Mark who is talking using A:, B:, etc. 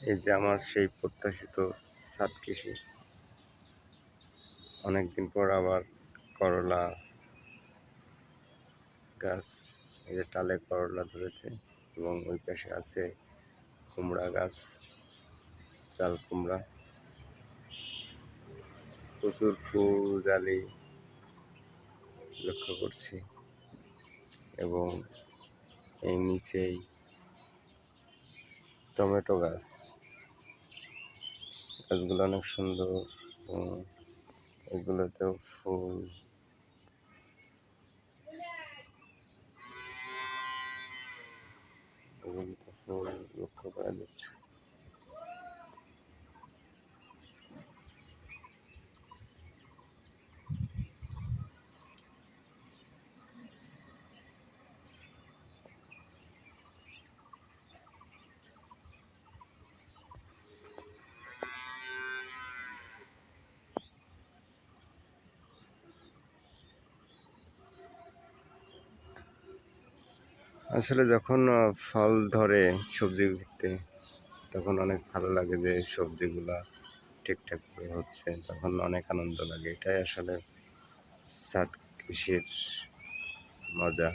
A: এই যে আমার সেই প্রত্যাশিত ছাদ কৃষি, অনেকদিন পর আবার করলা গাছ, এই যে টালে করলা ধরেছে এবং ওই পাশে আছে কুমড়া গাছ, চাল কুমড়া, প্রচুর ফুল জালি লক্ষ্য করছি এবং এই নিচেই টমেটো গাছ, গাছগুলো অনেক সুন্দর এবং এগুলোতেও ফুল, এগুলোতে ফুল লক্ষ্য করা যাচ্ছে। আসলে যখন ফল ধরে সবজিতে, তখন অনেক ভালো লাগে যে সবজিগুলা ঠিকঠাক করে হচ্ছে, তখন অনেক আনন্দ লাগে। এটাই আসলে ছাদ কৃষির মজা।